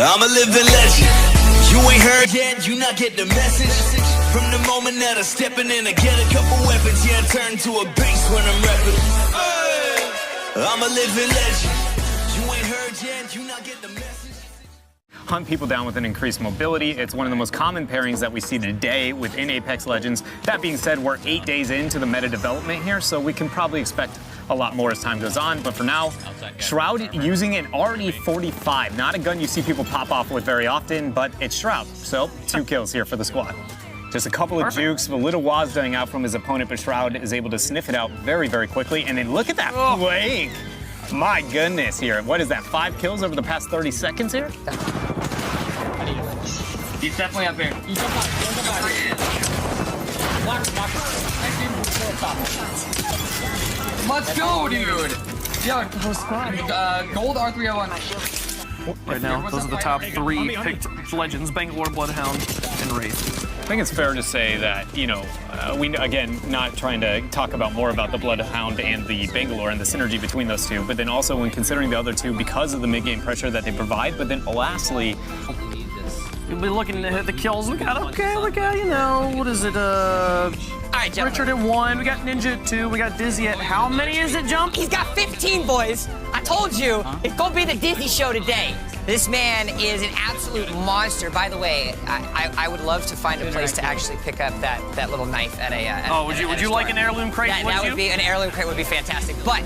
I'm a living legend. You ain't heard yet, you not get the message. From the moment that I'm stepping in, I get a couple weapons. Yeah, I turn to a beast when I'm repping. I'm a living legend. You ain't heard yet, you not get the message. Hunt people down with an increased mobility. It's one of the most common pairings that we see today within Apex Legends. That being said, we're 8 days into the meta development here, so we can probably expect a lot more as time goes on. But for now, Shroud using an RE45, not a gun you see people pop off with very often, but it's Shroud. So 2 kills here for the squad. Just a couple of jukes, a little Waz dying out from his opponent, but Shroud is able to sniff it out very, very quickly. And then look at that flank. My goodness here. What is that, 5 kills over the past 30 seconds here? He's definitely up here. He's up Let's go, dude! Yo, gold R301. Right now, those are the top 3 picked legends: Bangalore, Bloodhound, and Wraith. I think it's fair to say that, you know, we, again, not trying to talk about more about the Bloodhound and the Bangalore and the synergy between those two, but then also when considering the other two because of the mid-game pressure that they provide, but then lastly, you'll be looking to hit the kills. We got, you know, what is it, All right, Richard at 1, we got Ninja at 2, we got Dizzy at, how many is it, Jump? He's got 15, boys. I told you, it's gonna be the Dizzy show today. This man is an absolute monster. By the way, I would love to find a place to actually pick up that little knife at a. Would you like an heirloom crate? That would be an heirloom crate would be fantastic. But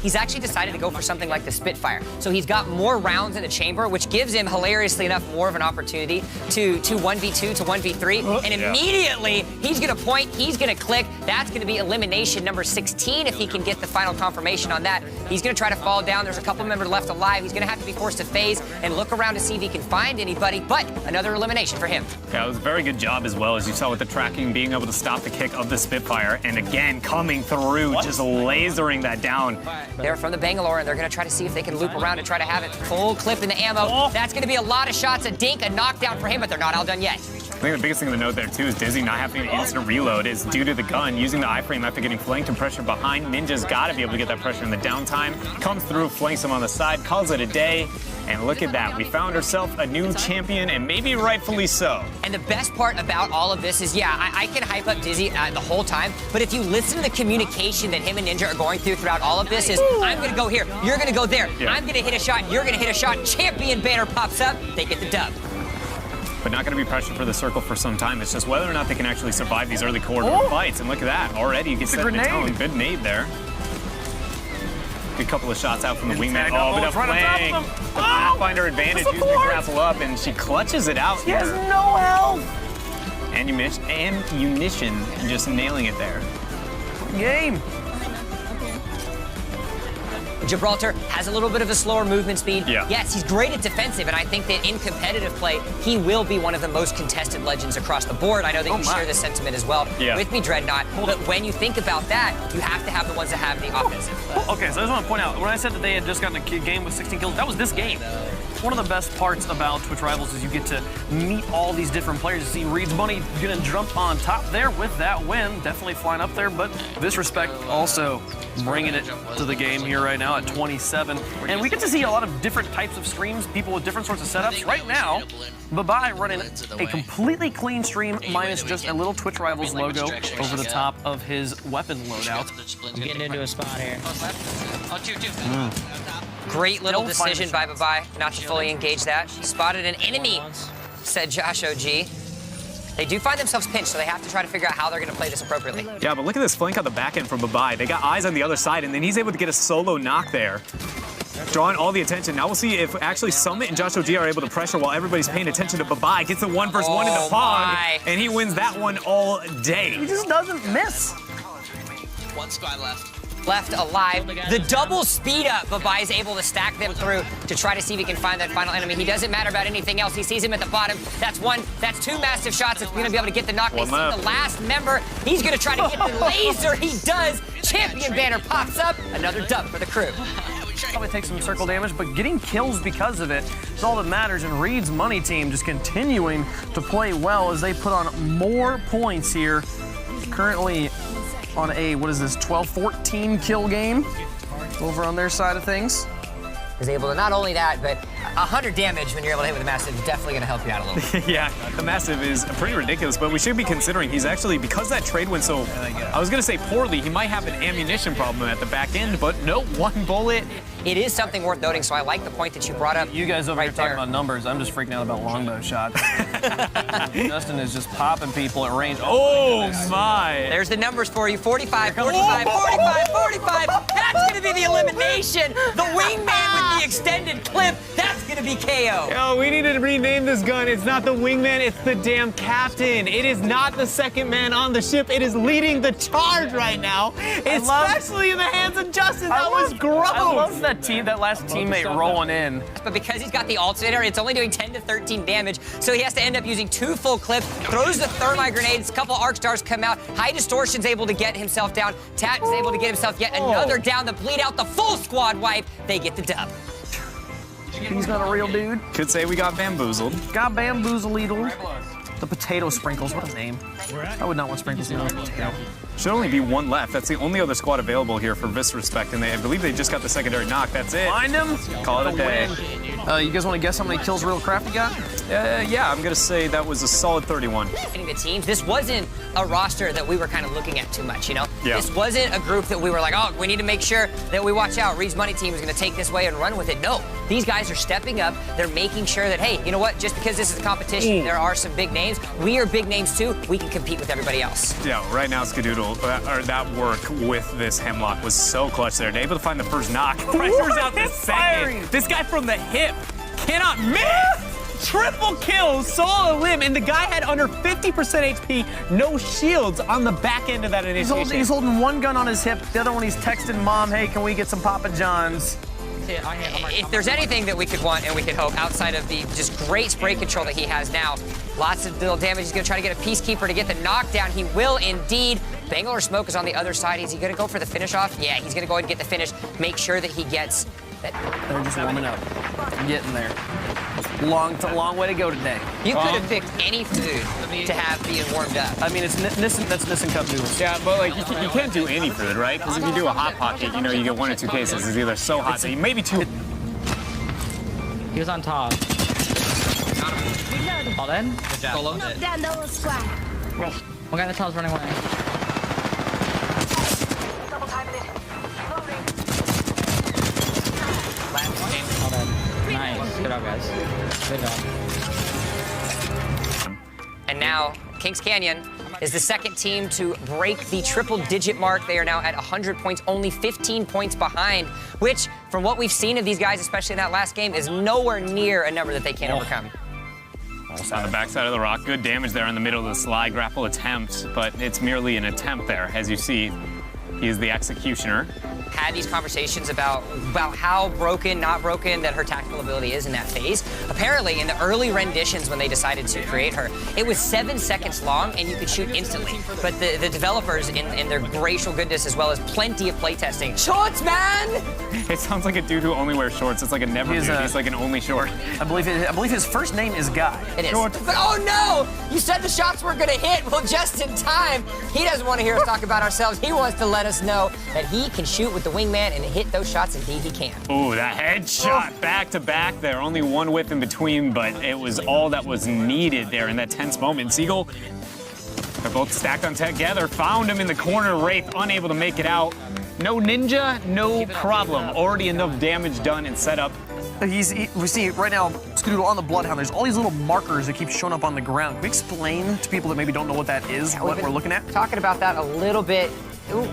he's actually decided to go for something like the Spitfire. So he's got more rounds in the chamber, which gives him, hilariously enough, more of an opportunity to 1v2, to 1v3. And immediately, he's gonna point, he's gonna click. That's gonna be elimination number 16 if he can get the final confirmation on that. He's gonna try to fall down. There's a couple members left alive. He's gonna have to be forced to phase and look around to see if he can find anybody, but another elimination for him. Yeah, it was a very good job as well, as you saw with the tracking, being able to stop the kick of the Spitfire, and again, coming through, just lasering that down. They're from the Bangalore, and they're going to try to see if they can loop around and try to have it full clip in the ammo. That's going to be a lot of shots, a dink, a knockdown for him, but they're not all done yet. I think the biggest thing to note there, too, is Dizzy not having an instant reload is due to the gun, using the iframe after getting flanked and pressure behind. Ninja's got to be able to get that pressure in the downtime. Comes through, flanks him on the side, calls it a day. And look at that, we found ourselves a new champion, and maybe rightfully so. And the best part about all of this is, yeah, I can hype up Dizzy the whole time, but if you listen to the communication that him and Ninja are going through throughout all of this is, I'm going to go here, you're going to go there, I'm going to hit a shot, you're going to hit a shot, champion banner pops up, they get the dub. But not going to be pressured for the circle for some time. It's just whether or not they can actually survive these early corridor fights. And look at that, already you get set in the tone. Good nade there. Good couple of shots out from the wingman. Oh, but a flank. The Pathfinder advantage using the grapple up, and she clutches it out. She has no health. Ammunition, just nailing it there. Game. Gibraltar has a little bit of a slower movement speed. Yeah. Yes, he's great at defensive, and I think that in competitive play, he will be one of the most contested legends across the board. I know that you share this sentiment as well with me, Dreadnought. But when you think about that, you have to have the ones that have the offensive. Okay, so I just want to point out, when I said that they had just gotten a game with 16 kills, that was this game. One of the best parts about Twitch Rivals is you get to meet all these different players. You see Reed's Money gonna jump on top there with that win, definitely flying up there, but Disrespect also bringing it to the game here right now at 27. And we get to see a lot of different types of streams, people with different sorts of setups. Right now, Babai running a completely clean stream minus just a little Twitch Rivals logo over the top of his weapon loadout. I'm getting into a spot here. Great little decision by Babai not to fully engage that. Spotted an enemy, said Josh OG. They do find themselves pinched, so they have to try to figure out how they're going to play this appropriately. Yeah, but look at this flank on the back end from Babai. They got eyes on the other side, and then he's able to get a solo knock there, drawing all the attention. Now we'll see if actually Summit and Josh OG are able to pressure while everybody's paying attention to Babai. Gets the 1v1 in the Pog, and he wins that one all day. He just doesn't miss. One squad left. Left alive. The double speed up, Babai is able to stack them through to try to see if he can find that final enemy. He doesn't matter about anything else. He sees him at the bottom. That's one. That's 2 massive shots. It's going to be able to get the knock. They see the last member. He's going to try to get the laser. He does. Champion banner pops up. Another dub for the crew. Probably take some circle damage, but getting kills because of it is all that matters. And Reed's Money team just continuing to play well as they put on more points here. Currently on a, 12-14 kill game over on their side of things. is able to not only that, but 100 damage when you're able to hit with a massive is definitely going to help you out a little bit. Yeah, the massive is pretty ridiculous, but we should be considering he's actually, because that trade went so, I was going to say poorly, he might have an ammunition problem at the back end, but no, one bullet. It is something worth noting, so I like the point that you brought up. You guys over right here talking there. about numbers. I'm just freaking out about longbow shots. Justin is just popping people at range. Oh my! There's the numbers for you. 45, 45, 45, 45. That's going to be the elimination. The wingman with the extended clip. That's going to be KO. Yo, we need to rename this gun. It's not the wingman, it's the damn captain. It is not the second man on the ship. It is leading the charge right now, especially in the hands of Justin. That was gross. I love that last teammate rolling in. But because he's got the alternator, it's only doing 10 to 13 damage, so he has to end up using 2 full clips, throws the thermite grenades, a couple arc stars come out, High Distortion's able to get himself down, Tat is able to get himself yet another down, the bleed out, the full squad wipe, they get the dub. He's not a real dude. Could say we got bamboozled. Got bamboozled. The potato sprinkles, what a name. I would not want sprinkles in a potato. Should only be one left. That's the only other squad available here for this respect, and I believe they just got the secondary knock. That's it. Find him. Call it a day. You guys want to guess how many kills Real Crafty got? Yeah, I'm gonna say that was a solid 31. The teams, this wasn't a roster that we were kind of looking at too much, you know? Yeah. This wasn't a group that we were like, oh, we need to make sure that we watch out. Reed's Money team is going to take this way and run with it. No, these guys are stepping up. They're making sure that, hey, you know what? Just because this is a competition, there are some big names. We are big names too. We can compete with everybody else. Yeah, right now Skadoodle, or that work with this Hemlock was so clutch there. They're able to find the first knock. Pressures out the second. This guy from the hip cannot miss. Triple kills, solo limb, and the guy had under 50% HP, no shields on the back end of that initiation. He's holding one gun on his hip, the other one he's texting mom, hey, can we get some Papa John's? If there's anything that we could want and we could hope outside of the just great spray control that he has now, lots of little damage. He's going to try to get a Peacekeeper to get the knockdown. He will indeed. Bangalore Smoke is on the other side. Is he going to go for the finish off? Yeah, he's going to go ahead and get the finish. Make sure that he gets that. They're just warming up, getting there. Long way to go today. You could have picked any food to have being warmed up. I mean, it's Nissan, that's Nissan Cup noodles. Yeah, but like you can't do any food, right? Because if you do a Hot Pocket, you know you get 1 or 2 cases. It's either so hot that you maybe 2. He was on top. All in? Good job. Solo. Down the whole squad. One guy in the top's running away. Double timing it. Loading. All in. Nice. Good job, guys. Good job. And now, Kings Canyon is the second team to break the triple-digit mark. They are now at 100 points, only 15 points behind, which, from what we've seen of these guys, especially in that last game, is nowhere near a number that they can't overcome. On the backside of the rock, good damage there in the middle of the slide grapple attempt, but it's merely an attempt there. As you see, he is the executioner. Had these conversations about how broken, not broken that her tactical ability is in that phase. Apparently, in the early renditions when they decided to create her, it was 7 seconds long and you could shoot instantly. But the developers, in their gracious goodness, as well as plenty of playtesting, shorts, man! It sounds like a dude who only wears shorts. It's like a never dude. He's like an only short. I believe his first name is Guy. It is. But oh no! You said the shots weren't gonna hit. Well, just in time. He doesn't want to hear us talk about ourselves. He wants to let us know that he can shoot with the wingman and hit those shots. Indeed, he can. Ooh, that headshot back to back there. Only one whip in between, but it was all that was needed there in that tense moment. Seagull, they're both stacked on together. Found him in the corner. Wraith unable to make it out. No ninja, no problem. Already enough damage done and set up. We see right now, Skadoodle on the Bloodhound, there's all these little markers that keep showing up on the ground. Can we explain to people that maybe don't know what that is, what we're looking at? Talking about that a little bit. Ooh.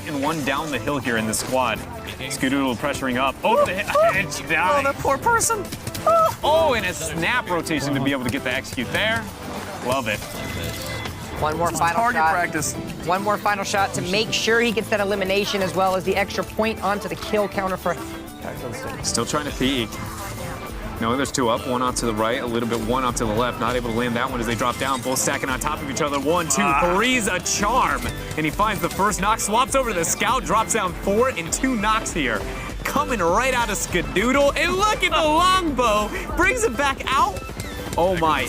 And one down the hill here in the squad. Skadoodle pressuring up. Oh, oh, that poor person. Oh, and a snap rotation to be able to get the execute there. Love it. One more final target shot. practice. One more final shot to make sure he gets that elimination as well as the extra point onto the kill counter for. Still trying to peek. No, there's 2 up, 1 off to the right, a little bit 1 off to the left. Not able to land that one as they drop down, both stacking on top of each other. 1, 2, 3's a charm. And he finds the first knock, swaps over to the scout, drops down 4 and 2 knocks here. Coming right out of Skadoodle, and look at the longbow, brings it back out. Oh my,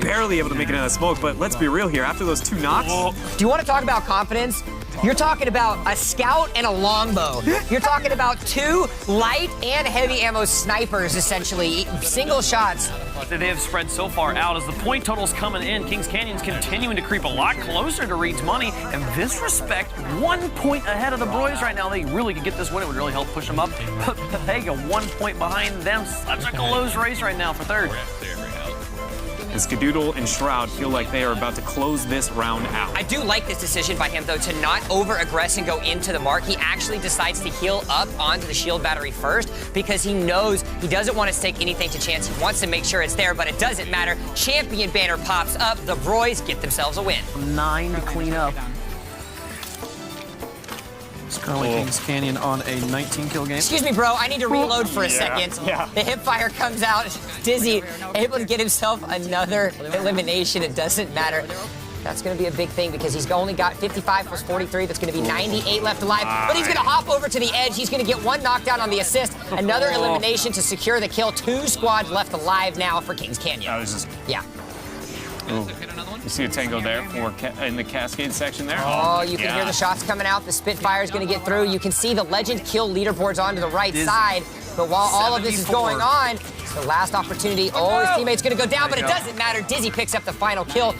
barely able to make it out of the smoke, but let's be real here, after those 2 knocks. Do you want to talk about confidence? You're talking about a scout and a longbow. You're talking about 2 light and heavy ammo snipers, essentially, single shots. They have spread so far out as the point total's coming in. Kings Canyon's continuing to creep a lot closer to Reed's money. In this respect, 1 point ahead of the boys right now. They really could get this win. It would really help push them up. But Pega 1 point behind them. Such a close race right now for third. And Skadoodle and Shroud feel like they are about to close this round out. I do like this decision by him, though, to not over-aggress and go into the mark. He actually decides to heal up onto the shield battery first because he knows he doesn't want to stake anything to chance. He wants to make sure it's there, but it doesn't matter. Champion banner pops up. The Broys get themselves a win. 9 to clean up. It's currently Kings Canyon on a 19-kill game. Excuse me, bro. I need to reload for a second. Yeah. The hipfire comes out. Dizzy able to get himself another elimination. It doesn't matter. That's going to be a big thing because he's only got 55 plus 43. That's going to be 98 left alive. But he's going to hop over to the edge. He's going to get 1 knockdown on the assist. Another elimination to secure the kill. 2 squads left alive now for Kings Canyon. That was just... Yeah. Ooh. You see a tango there in the Cascade section there? Oh, you can hear the shots coming out. The Spitfire is going to get through. You can see the Legend kill leaderboards onto the right side. But while all of this is going on, it's the last opportunity. Oh, his teammate's going to go down, but it doesn't matter. Dizzy picks up the final kill.